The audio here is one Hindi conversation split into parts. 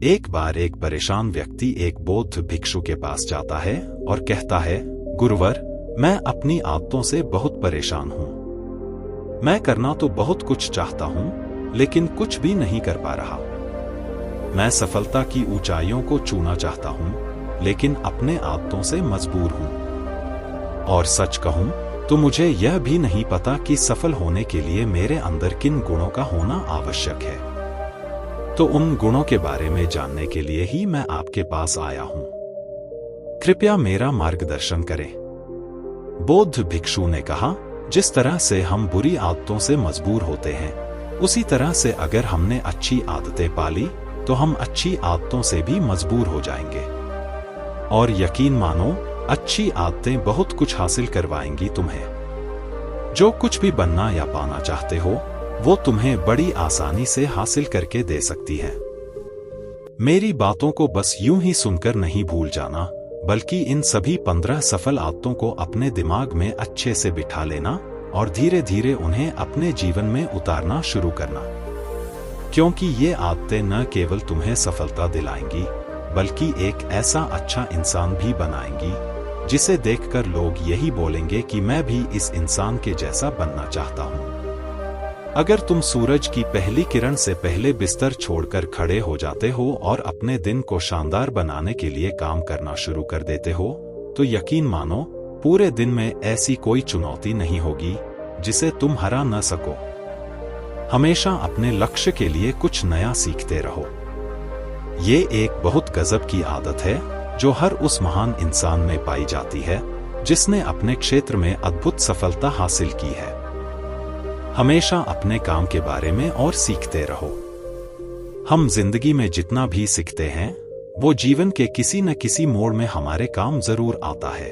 एक बार एक परेशान व्यक्ति एक बौद्ध भिक्षु के पास जाता है और कहता है, गुरुवर, मैं अपनी आदतों से बहुत परेशान हूं। मैं करना तो बहुत कुछ चाहता हूं, लेकिन कुछ भी नहीं कर पा रहा। मैं सफलता की ऊंचाइयों को छूना चाहता हूं, लेकिन अपने आदतों से मजबूर हूं। और सच कहूं तो मुझे यह भी नहीं पता कि सफल होने के लिए मेरे अंदर किन गुणों का होना आवश्यक है। तो उन गुणों के बारे में जानने के लिए ही मैं आपके पास आया हूं। कृपया मेरा मार्गदर्शन करें। बौद्ध भिक्षु ने कहा, जिस तरह से हम बुरी आदतों से मजबूर होते हैं, उसी तरह से अगर हमने अच्छी आदतें पाली तो हम अच्छी आदतों से भी मजबूर हो जाएंगे। और यकीन मानो, अच्छी आदतें बहुत कुछ हासिल करवाएंगी तुम्हें। जो कुछ भी बनना या पाना चाहते हो, वो तुम्हें बड़ी आसानी से हासिल करके दे सकती है। मेरी बातों को बस यूं ही सुनकर नहीं भूल जाना, बल्कि इन सभी 15 सफल आदतों को अपने दिमाग में अच्छे से बिठा लेना और धीरे धीरे उन्हें अपने जीवन में उतारना शुरू करना। क्योंकि ये आदतें न केवल तुम्हें सफलता दिलाएंगी, बल्कि एक ऐसा अच्छा इंसान भी बनाएंगी जिसे देखकर लोग यही बोलेंगे कि मैं भी इस इंसान के जैसा बनना चाहता हूं। अगर तुम सूरज की पहली किरण से पहले बिस्तर छोड़कर खड़े हो जाते हो और अपने दिन को शानदार बनाने के लिए काम करना शुरू कर देते हो, तो यकीन मानो, पूरे दिन में ऐसी कोई चुनौती नहीं होगी जिसे तुम हरा न सको। हमेशा अपने लक्ष्य के लिए कुछ नया सीखते रहो। ये एक बहुत गजब की आदत है जो हर उस महान इंसान में पाई जाती है जिसने अपने क्षेत्र में अद्भुत सफलता हासिल की है। हमेशा अपने काम के बारे में और सीखते रहो। हम जिंदगी में जितना भी सीखते हैं, वो जीवन के किसी न किसी मोड़ में हमारे काम जरूर आता है।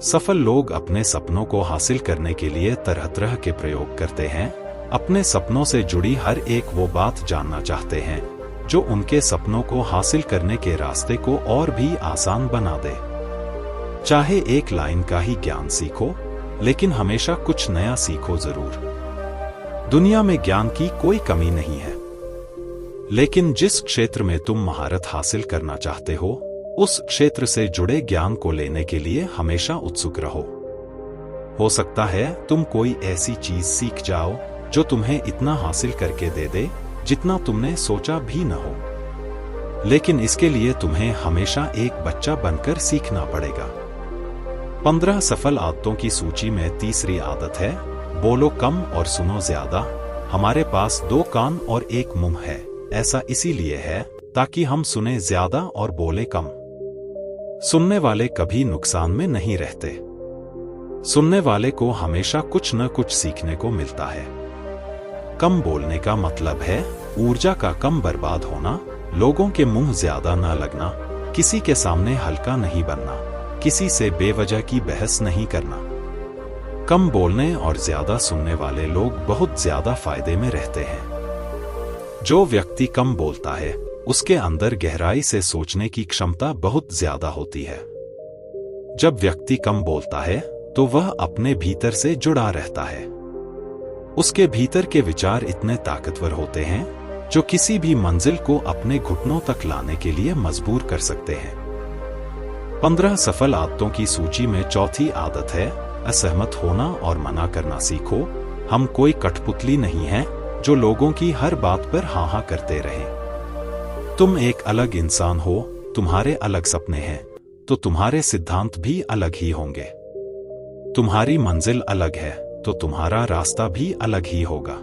सफल लोग अपने सपनों को हासिल करने के लिए तरह तरह के प्रयोग करते हैं। अपने सपनों से जुड़ी हर एक वो बात जानना चाहते हैं जो उनके सपनों को हासिल करने के रास्ते को और भी आसान बना दे। चाहे एक लाइन का ही ज्ञान सीखो, लेकिन हमेशा कुछ नया सीखो जरूर। दुनिया में ज्ञान की कोई कमी नहीं है, लेकिन जिस क्षेत्र में तुम महारत हासिल करना चाहते हो, उस क्षेत्र से जुड़े ज्ञान को लेने के लिए हमेशा उत्सुक रहो। हो सकता है तुम कोई ऐसी चीज सीख जाओ जो तुम्हें इतना हासिल करके दे दे जितना तुमने सोचा भी न हो। लेकिन इसके लिए तुम्हें हमेशा एक बच्चा बनकर सीखना पड़ेगा। 15 सफल आदतों की सूची में तीसरी आदत है, बोलो कम और सुनो ज्यादा। हमारे पास 2 कान और 1 मुंह है। ऐसा इसीलिए है ताकि हम सुने ज्यादा और बोले कम। सुनने वाले कभी नुकसान में नहीं रहते। सुनने वाले को हमेशा कुछ न कुछ सीखने को मिलता है। कम बोलने का मतलब है ऊर्जा का कम बर्बाद होना, लोगों के मुंह ज्यादा न लगना, किसी के सामने हल्का नहीं बनना, किसी से बेवजह की बहस नहीं करना। कम बोलने और ज्यादा सुनने वाले लोग बहुत ज्यादा फायदे में रहते हैं। जो व्यक्ति कम बोलता है, उसके अंदर गहराई से सोचने की क्षमता बहुत ज्यादा होती है। जब व्यक्ति कम बोलता है, तो वह अपने भीतर से जुड़ा रहता है। उसके भीतर के विचार इतने ताकतवर होते हैं जो किसी भी मंजिल को अपने घुटनों तक लाने के लिए मजबूर कर सकते हैं। 15 सफल आदतों की सूची में चौथी आदत है, असहमत होना और मना करना सीखो। हम कोई कठपुतली नहीं हैं जो लोगों की हर बात पर हाँ हाँ करते रहें। तुम एक अलग इंसान हो, तुम्हारे अलग सपने हैं, तो तुम्हारे सिद्धांत भी अलग ही होंगे। तुम्हारी मंजिल अलग है, तो तुम्हारा रास्ता भी अलग ही होगा।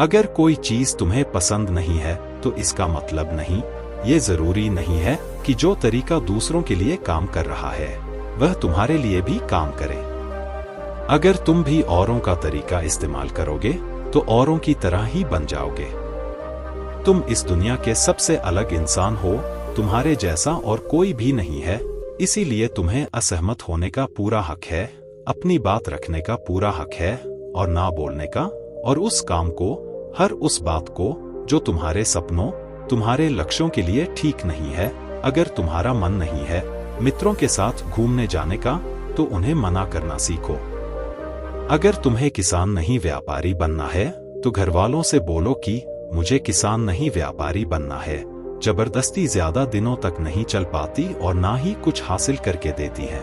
अगर कोई चीज तुम्हें पसंद नहीं है, तो इसका मतलब नहीं, ये जरूरी नहीं है कि जो तरीका दूसरों के लिए काम कर रहा है, वह तुम्हारे लिए भी काम करे। अगर तुम भी औरों का तरीका इस्तेमाल करोगे, तो औरों की तरह ही बन जाओगे। तुम इस दुनिया के सबसे अलग इंसान हो, तुम्हारे जैसा और कोई भी नहीं है। इसीलिए तुम्हें असहमत होने का पूरा हक है, अपनी बात रखने का पूरा हक है, और ना बोलने का, और उस काम को, हर उस बात को जो तुम्हारे सपनों, तुम्हारे लक्ष्यों के लिए ठीक नहीं है। अगर तुम्हारा मन नहीं है मित्रों के साथ घूमने जाने का, तो उन्हें मना करना सीखो। अगर तुम्हें किसान नहीं व्यापारी बनना है, तो घर वालों से बोलो कि मुझे किसान नहीं व्यापारी बनना है, जबरदस्ती ज्यादा दिनों तक नहीं चल पाती और ना ही कुछ हासिल करके देती है।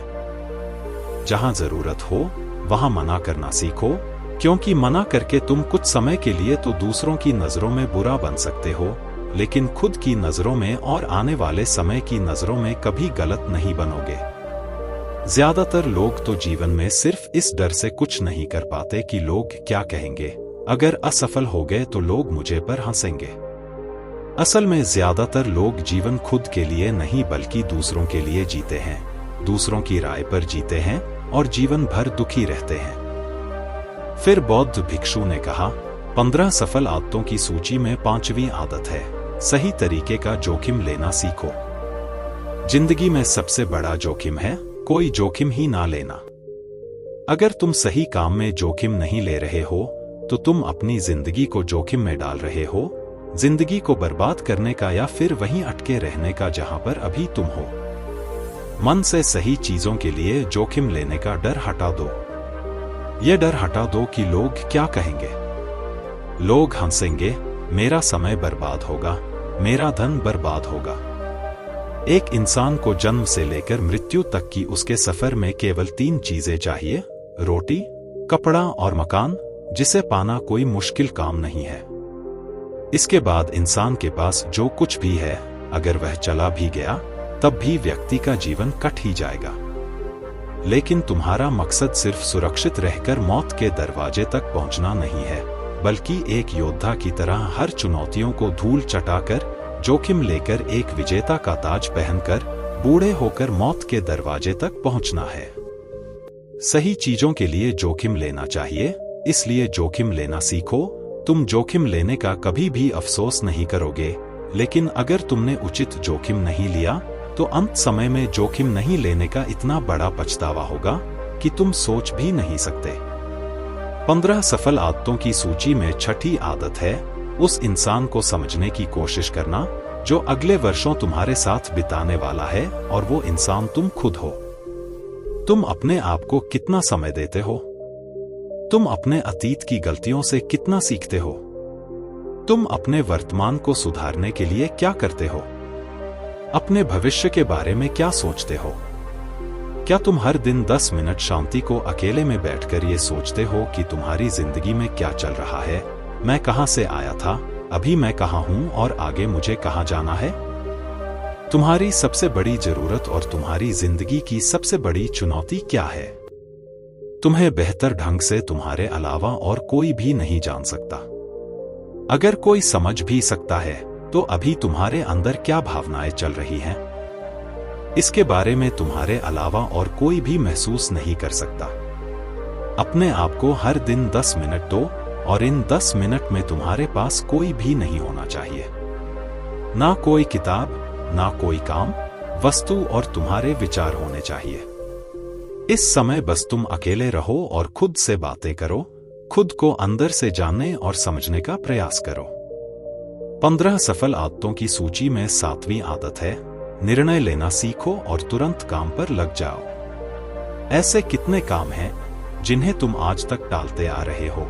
जहां जरूरत हो वहां मना करना सीखो, क्योंकि मना करके तुम कुछ समय के लिए तो दूसरों की नजरों में बुरा बन सकते हो, लेकिन खुद की नजरों में और आने वाले समय की नजरों में कभी गलत नहीं बनोगे। ज्यादातर लोग तो जीवन में सिर्फ इस डर से कुछ नहीं कर पाते कि लोग क्या कहेंगे, अगर असफल हो गए तो लोग मुझे पर हंसेंगे। असल में ज्यादातर लोग जीवन खुद के लिए नहीं बल्कि दूसरों के लिए जीते हैं, दूसरों की राय पर जीते हैं और जीवन भर दुखी रहते हैं। फिर बौद्ध भिक्षु ने कहा, 15 सफल आदतों की सूची में 5वीं आदत है, सही तरीके का जोखिम लेना सीखो। जिंदगी में सबसे बड़ा जोखिम है कोई जोखिम ही ना लेना। अगर तुम सही काम में जोखिम नहीं ले रहे हो तो तुम अपनी जिंदगी को जोखिम में डाल रहे हो, जिंदगी को बर्बाद करने का या फिर वहीं अटके रहने का जहां पर अभी तुम हो। मन से सही चीजों के लिए जोखिम लेने का डर हटा दो। ये डर हटा दो कि लोग क्या कहेंगे। लोग हंसेंगे, मेरा समय बर्बाद होगा, मेरा धन बर्बाद होगा। एक इंसान को जन्म से लेकर मृत्यु तक की उसके सफर में केवल 3 चीजें चाहिए, रोटी, कपड़ा और मकान, जिसे पाना कोई मुश्किल काम नहीं है। इसके बाद इंसान के पास जो कुछ भी है, अगर वह चला भी गया तब भी व्यक्ति का जीवन कट ही जाएगा। लेकिन तुम्हारा मकसद सिर्फ सुरक्षित रहकर मौत के दरवाजे तक पहुंचना नहीं है, बल्कि एक योद्धा की तरह हर चुनौतियों को धूल चटाकर, जोखिम लेकर, एक विजेता का ताज पहनकर, बूढ़े होकर मौत के दरवाजे तक पहुंचना है। सही चीजों के लिए जोखिम लेना चाहिए, इसलिए जोखिम लेना सीखो। तुम जोखिम लेने का कभी भी अफसोस नहीं करोगे, लेकिन अगर तुमने उचित जोखिम नहीं लिया तो अंत समय में जोखिम नहीं लेने का इतना बड़ा पछतावा होगा कि तुम सोच भी नहीं सकते। 15 सफल आदतों की सूची में 6ठी आदत है, उस इंसान को समझने की कोशिश करना जो अगले वर्षों तुम्हारे साथ बिताने वाला है, और वो इंसान तुम खुद हो। तुम अपने आप को कितना समय देते हो? तुम अपने अतीत की गलतियों से कितना सीखते हो? तुम अपने वर्तमान को सुधारने के लिए क्या करते हो? अपने भविष्य के बारे में क्या सोचते हो? क्या तुम हर दिन 10 मिनट शांति को अकेले में बैठकर ये सोचते हो कि तुम्हारी जिंदगी में क्या चल रहा है, मैं कहां से आया था, अभी मैं कहां हूं और आगे मुझे कहां जाना है? तुम्हारी सबसे बड़ी जरूरत और तुम्हारी जिंदगी की सबसे बड़ी चुनौती क्या है? तुम्हें बेहतर ढंग से तुम्हारे अलावा और कोई भी नहीं जान सकता। अगर कोई समझ भी सकता है तो अभी तुम्हारे अंदर क्या भावनाएं चल रही हैं, इसके बारे में तुम्हारे अलावा और कोई भी महसूस नहीं कर सकता। अपने आप को हर दिन 10 मिनट दो, और इन 10 मिनट में तुम्हारे पास कोई भी नहीं होना चाहिए, ना कोई किताब, ना कोई काम, वस्तु, और तुम्हारे विचार होने चाहिए। इस समय बस तुम अकेले रहो और खुद से बातें करो, खुद को अंदर से जानने और समझने का प्रयास करो। 15 सफल आदतों की सूची में 7वीं आदत है, निर्णय लेना सीखो और तुरंत काम पर लग जाओ। ऐसे कितने काम हैं जिन्हें तुम आज तक टालते आ रहे हो?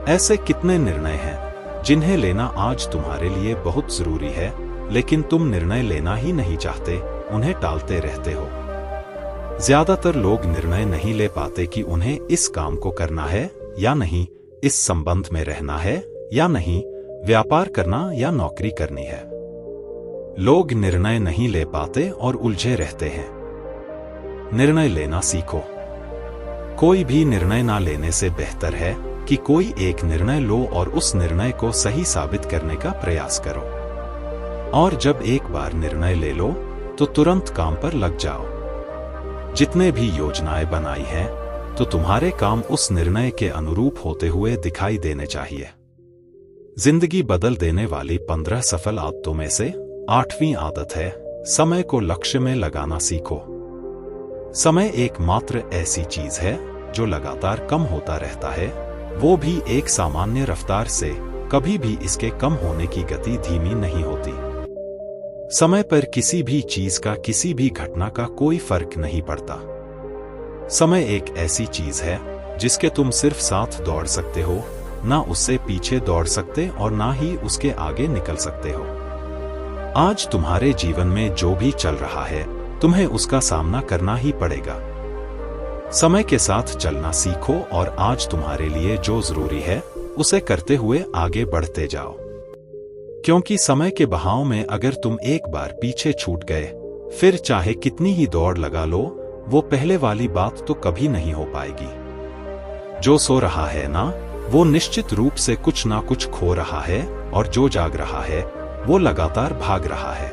ऐसे कितने निर्णय हैं जिन्हें लेना आज तुम्हारे लिए बहुत जरूरी है, लेकिन तुम निर्णय लेना ही नहीं चाहते, उन्हें टालते रहते हो। ज्यादातर लोग निर्णय नहीं ले पाते कि उन्हें इस काम को करना है या नहीं, इस संबंध में रहना है या नहीं, व्यापार करना या नौकरी करनी है। लोग निर्णय नहीं ले पाते और उलझे रहते हैं। निर्णय लेना सीखो। कोई भी निर्णय ना लेने से बेहतर है कि कोई एक निर्णय लो और उस निर्णय को सही साबित करने का प्रयास करो। और जब एक बार निर्णय ले लो तो तुरंत काम पर लग जाओ। जितने भी योजनाएं बनाई हैं तो तुम्हारे काम उस निर्णय के अनुरूप होते हुए दिखाई देने चाहिए। जिंदगी बदल देने वाली 15 सफल आदतों में से 8वीं आदत है, समय को लक्ष्य में लगाना सीखो। समय एकमात्र ऐसी चीज है जो लगातार कम होता रहता है, वो भी एक सामान्य रफ्तार से। कभी भी इसके कम होने की गति धीमी नहीं होती। समय पर किसी भी चीज का, किसी भी घटना का कोई फर्क नहीं पड़ता। समय एक ऐसी चीज है जिसके तुम सिर्फ साथ दौड़ सकते हो, ना उससे पीछे दौड़ सकते और ना ही उसके आगे निकल सकते हो। आज तुम्हारे जीवन में जो भी चल रहा है, तुम्हें उसका सामना करना ही पड़ेगा। समय के साथ चलना सीखो और आज तुम्हारे लिए जो जरूरी है उसे करते हुए आगे बढ़ते जाओ। क्योंकि समय के बहाव में अगर तुम एक बार पीछे छूट गए, फिर चाहे कितनी ही दौड़ लगा लो, वो पहले वाली बात तो कभी नहीं हो पाएगी। जो सो रहा है ना, वो निश्चित रूप से कुछ ना कुछ खो रहा है, और जो जाग रहा है वो लगातार भाग रहा है।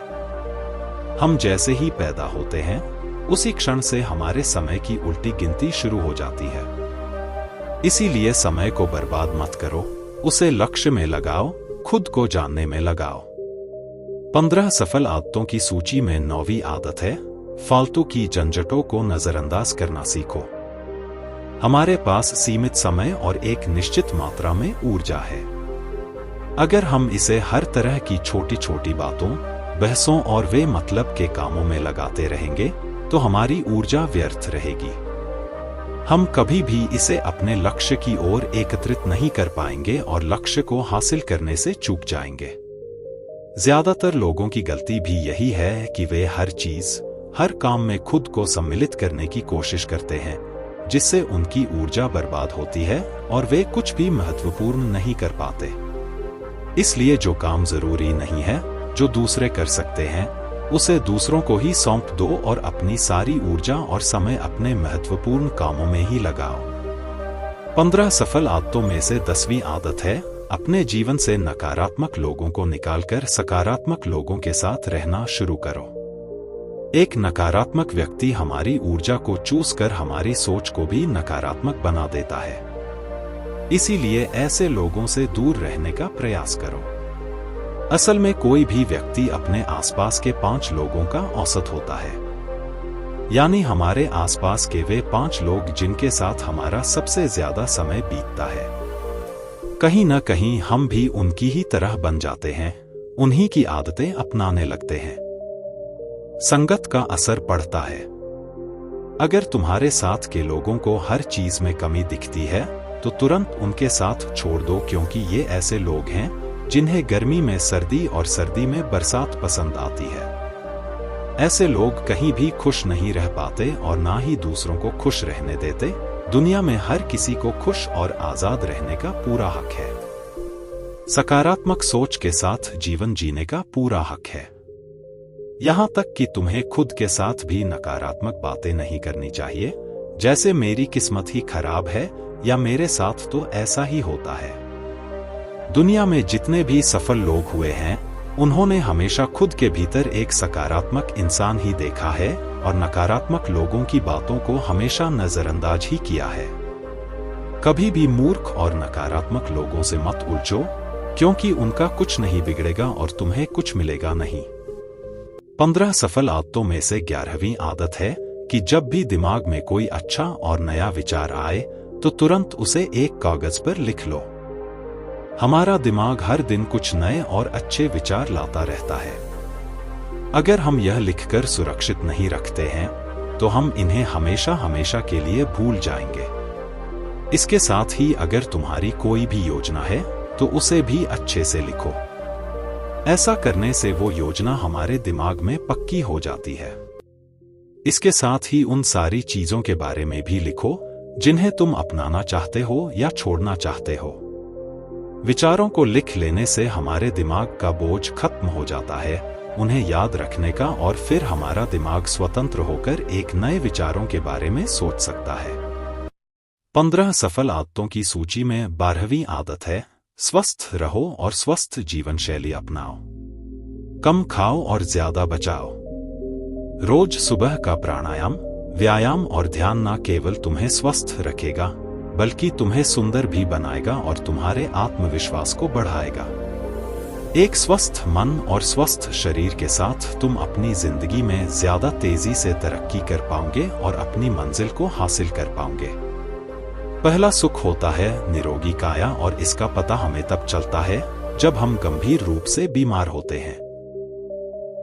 हम जैसे ही पैदा होते हैं, उसी क्षण से हमारे समय की उल्टी गिनती शुरू हो जाती है। इसीलिए समय को बर्बाद मत करो, उसे लक्ष्य में लगाओ, खुद को जानने में लगाओ। 15 सफल आदतों की सूची में 9वीं आदत है, फालतू की झंझटों को नजरअंदाज करना सीखो। हमारे पास सीमित समय और एक निश्चित मात्रा में ऊर्जा है। अगर हम इसे हर तरह की छोटी छोटी बातों, बहसों और वे मतलब के कामों में लगाते रहेंगे, तो हमारी ऊर्जा व्यर्थ रहेगी। हम कभी भी इसे अपने लक्ष्य की ओर एकत्रित नहीं कर पाएंगे और लक्ष्य को हासिल करने से चूक जाएंगे। ज्यादातर लोगों की गलती भी यही है कि वे हर चीज, हर काम में खुद को सम्मिलित करने की कोशिश करते हैं, जिससे उनकी ऊर्जा बर्बाद होती है और वे कुछ भी महत्वपूर्ण नहीं कर पाते। इसलिए जो काम जरूरी नहीं है, जो दूसरे कर सकते हैं, उसे दूसरों को ही सौंप दो और अपनी सारी ऊर्जा और समय अपने महत्वपूर्ण कामों में ही लगाओ। 15 सफल आदतों में से 10वीं आदत है, अपने जीवन से नकारात्मक लोगों को निकालकर सकारात्मक लोगों के साथ रहना शुरू करो। एक नकारात्मक व्यक्ति हमारी ऊर्जा को चूस कर हमारी सोच को भी नकारात्मक बना देता है। इसीलिए ऐसे लोगों से दूर रहने का प्रयास करो। असल में कोई भी व्यक्ति अपने आसपास के 5 लोगों का औसत होता है, यानी हमारे आसपास के वे 5 लोग जिनके साथ हमारा सबसे ज्यादा समय बीतता है। कहीं न कहीं हम भी उनकी ही तरह बन जाते हैं, उन्हीं की आदतें अपनाने लगते हैं। संगत का असर पड़ता है। अगर तुम्हारे साथ के लोगों को हर चीज में कमी दिखती है, तो तुरंत उनके साथ छोड़ दो, क्योंकि ये ऐसे लोग हैं जिन्हें गर्मी में सर्दी और सर्दी में बरसात पसंद आती है। ऐसे लोग कहीं भी खुश नहीं रह पाते और ना ही दूसरों को खुश रहने देते। दुनिया में हर किसी को खुश और आजाद रहने का पूरा हक है। सकारात्मक सोच के साथ जीवन जीने का पूरा हक है। यहां तक कि तुम्हें खुद के साथ भी नकारात्मक बातें नहीं करनी चाहिए, जैसे मेरी किस्मत ही खराब है या मेरे साथ तो ऐसा ही होता है। दुनिया में जितने भी सफल लोग हुए हैं, उन्होंने हमेशा खुद के भीतर एक सकारात्मक इंसान ही देखा है और नकारात्मक लोगों की बातों को हमेशा नजरअंदाज ही किया है। कभी भी मूर्ख और नकारात्मक लोगों से मत उलझो, क्योंकि उनका कुछ नहीं बिगड़ेगा और तुम्हें कुछ मिलेगा नहीं। 15 सफल आदतों में से 11वीं आदत है कि जब भी दिमाग में कोई अच्छा और नया विचार आए, तो तुरंत उसे एक कागज पर लिख लो। हमारा दिमाग हर दिन कुछ नए और अच्छे विचार लाता रहता है। अगर हम यह लिखकर सुरक्षित नहीं रखते हैं, तो हम इन्हें हमेशा हमेशा के लिए भूल जाएंगे। इसके साथ ही अगर तुम्हारी कोई भी योजना है, तो उसे भी अच्छे से लिखो। ऐसा करने से वो योजना हमारे दिमाग में पक्की हो जाती है। इसके साथ ही उन सारी चीजों के बारे में भी लिखो जिन्हें तुम अपनाना चाहते हो या छोड़ना चाहते हो। विचारों को लिख लेने से हमारे दिमाग का बोझ खत्म हो जाता है, उन्हें याद रखने का, और फिर हमारा दिमाग स्वतंत्र होकर एक नए विचारों के बारे में सोच सकता है। 15 सफल आदतों की सूची में 12वीं आदत है, स्वस्थ रहो और स्वस्थ जीवन शैली अपनाओ। कम खाओ और ज्यादा बचाओ। रोज सुबह का प्राणायाम, व्यायाम और ध्यान न केवल तुम्हें स्वस्थ रखेगा, बल्कि तुम्हें सुंदर भी बनाएगा और तुम्हारे आत्मविश्वास को बढ़ाएगा। एक स्वस्थ मन और स्वस्थ शरीर के साथ तुम अपनी जिंदगी में ज्यादा तेजी से तरक्की कर पाओगे और अपनी मंजिल को हासिल कर पाओगे। पहला सुख होता है निरोगी काया, और इसका पता हमें तब चलता है जब हम गंभीर रूप से बीमार होते हैं।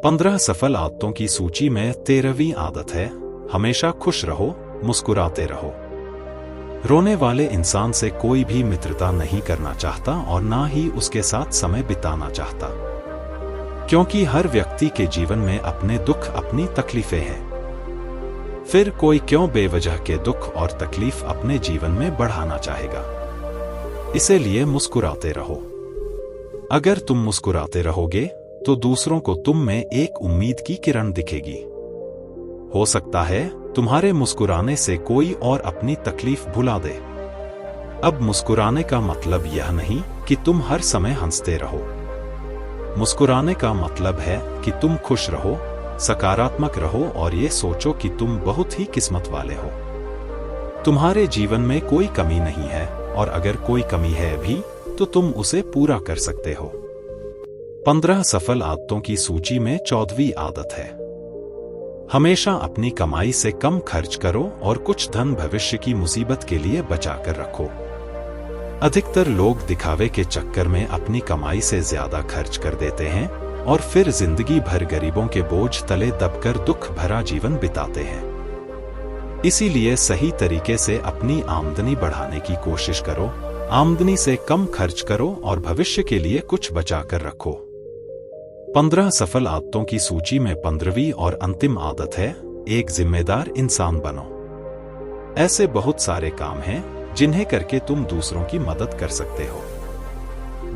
15 सफल आदतों की सूची में 13वीं आदत है, हमेशा खुश रहो, मुस्कुराते रहो। रोने वाले इंसान से कोई भी मित्रता नहीं करना चाहता और ना ही उसके साथ समय बिताना चाहता, क्योंकि हर व्यक्ति के जीवन में अपने दुख, अपनी तकलीफें हैं। फिर कोई क्यों बेवजह के दुख और तकलीफ अपने जीवन में बढ़ाना चाहेगा? इसीलिए मुस्कुराते रहो। अगर तुम मुस्कुराते रहोगे तो दूसरों को तुम में एक उम्मीद की किरण दिखेगी। हो सकता है तुम्हारे मुस्कुराने से कोई और अपनी तकलीफ भुला दे। अब मुस्कुराने का मतलब यह नहीं कि तुम हर समय हंसते रहो। मुस्कुराने का मतलब है कि तुम खुश रहो, सकारात्मक रहो और ये सोचो कि तुम बहुत ही किस्मत वाले हो। तुम्हारे जीवन में कोई कमी नहीं है और अगर कोई कमी है भी तो तुम उसे पूरा कर सकते हो। 15 सफल आदतों की सूची में 14वीं आदत है, हमेशा अपनी कमाई से कम खर्च करो और कुछ धन भविष्य की मुसीबत के लिए बचा कर रखो। अधिकतर लोग दिखावे के चक्कर में अपनी कमाई से ज्यादा खर्च कर देते हैं और फिर जिंदगी भर गरीबों के बोझ तले दबकर दुख भरा जीवन बिताते हैं। इसीलिए सही तरीके से अपनी आमदनी बढ़ाने की कोशिश करो, आमदनी से कम खर्च करो और भविष्य के लिए कुछ बचा कर रखो। 15 सफल आदतों की सूची में 15वीं और अंतिम आदत है, एक जिम्मेदार इंसान बनो। ऐसे बहुत सारे काम हैं जिन्हें करके तुम दूसरों की मदद कर सकते हो।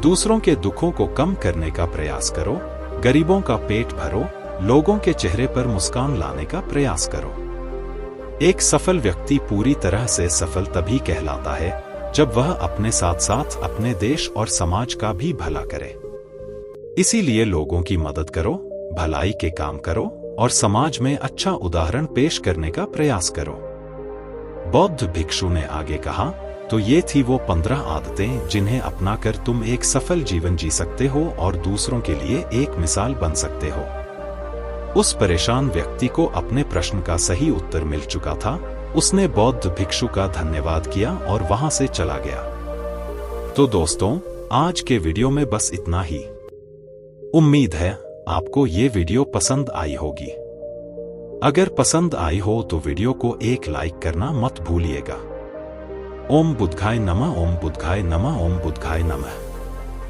दूसरों के दुखों को कम करने का प्रयास करो, गरीबों का पेट भरो, लोगों के चेहरे पर मुस्कान लाने का प्रयास करो। एक सफल व्यक्ति पूरी तरह से सफल तभी कहलाता है जब वह अपने साथ साथ अपने देश और समाज का भी भला करे। इसीलिए लोगों की मदद करो, भलाई के काम करो और समाज में अच्छा उदाहरण पेश करने का प्रयास करो। बौद्ध भिक्षु ने आगे कहा, तो ये थी वो 15 आदतें जिन्हें अपनाकर तुम एक सफल जीवन जी सकते हो और दूसरों के लिए एक मिसाल बन सकते हो। उस परेशान व्यक्ति को अपने प्रश्न का सही उत्तर मिल चुका था। उसने बौद्ध भिक्षु का धन्यवाद किया और वहां से चला गया। तो दोस्तों, आज के वीडियो में बस इतना ही। उम्मीद है आपको ये वीडियो पसंद आई होगी। अगर पसंद आई हो तो वीडियो को एक लाइक करना मत भूलिएगा। ओम बुद्धाय नमः, ओम बुद्धाय नमः, ओम बुद्धाय नमः।